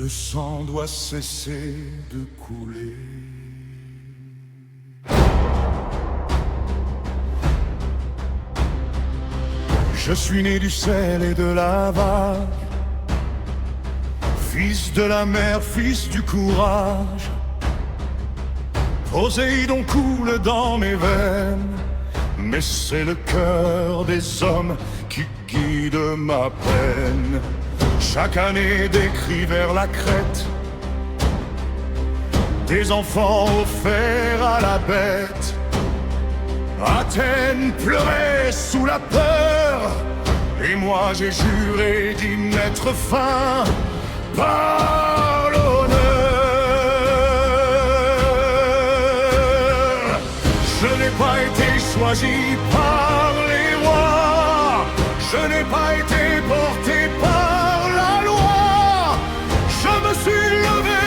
Le sang doit cesser de couler. Je suis né du sel et de la vague, fils de la mer, fils du courage. Poséidon coule dans mes veines, mais c'est le cœur des hommes qui guide ma peine. Chaque année décrit vers la crête, des enfants offerts à la bête. Athènes pleurait sous la peur, et moi j'ai juré d'y mettre fin par l'honneur. Je n'ai pas été choisi par les rois, je n'ai pas été porté par la loi. Je me suis levé,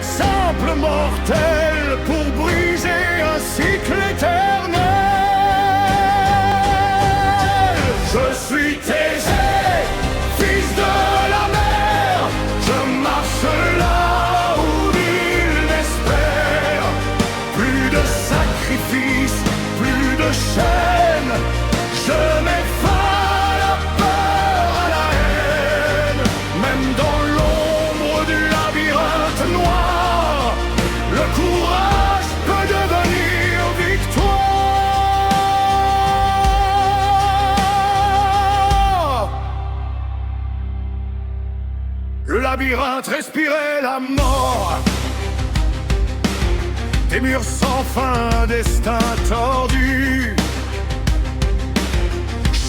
simple mortel, pour briser un cycle éternel. Je suis Thésée, fils de la mer, je marche là où nul n'espère. Plus de sacrifices, plus de chaînes, je mets fin à la peur, à la haine. Même dans l'ombre du labyrinthe noir, le courage peut devenir victoire. Le labyrinthe respirait la mort, des murs sans fin, un destin tordu.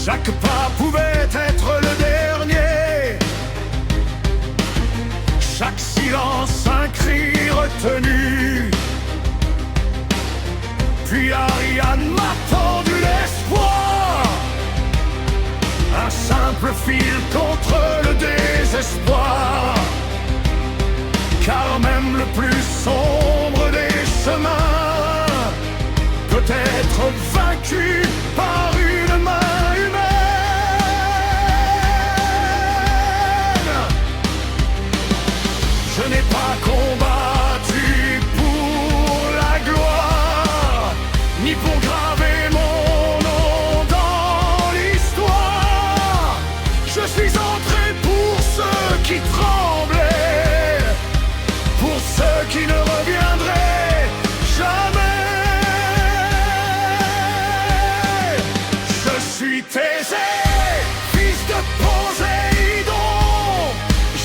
Chaque pas pouvait être le dernier, chaque silence un cri retenu. Puis Ariane m'a tendu l'espoir, un simple fil contre le désespoir. Car même le plus sombre des chemins peut être vaincu par une main humaine. Je n'ai pas combattu pour la gloire, ni pour graver mon nom dans l'histoire. Je suis entré pour ceux qui tremblaient, pour ceux qui ne reviendraient jamais. Je suis Thésée, fils de Poséidon,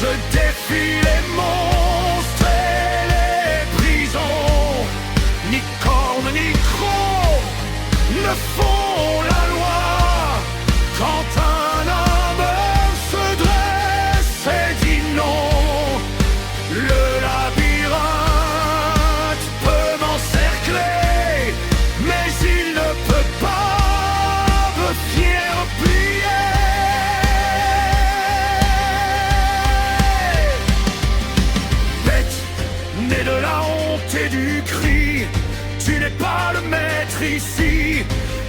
je défie les monstres et les prisons. Ni cornes ni crocs ne font la loi. Quand un homme se dresse et dit non, le labyrinthe peut m'encercler, mais il ne peut pas me faire plier. Bête, né de la honte et du cri, tu n'es pas le maître ici.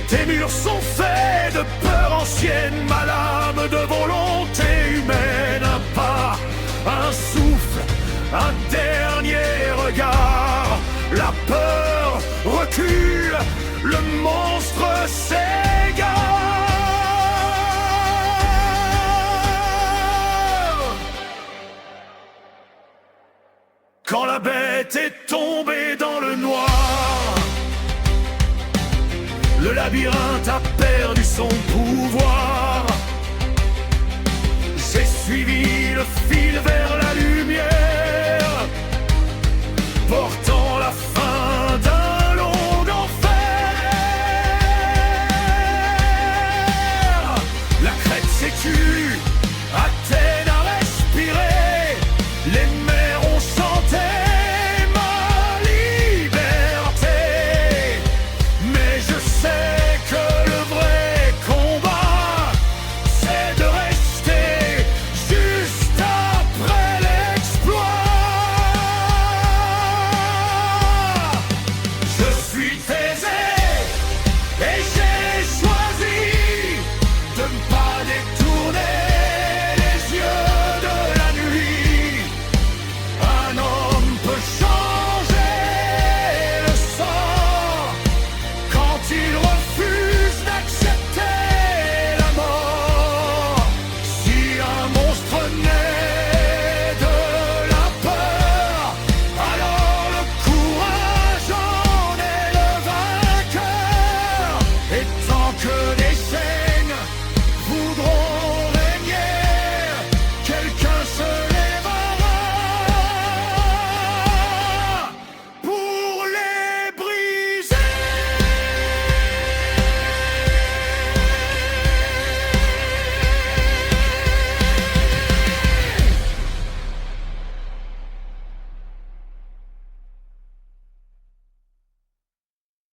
Tes murs sont faits de peur ancienne, ma lame de volonté humaine. Un pas, un souffle, un dernier regard. La peur recule, le monstre s'égare. Quand la bête est tombée dans le noir, le labyrinthe a perdu son pouvoir. J'ai suivi le fil vers la lumière, portant la fin d'un long enfer. La crête s'est tue,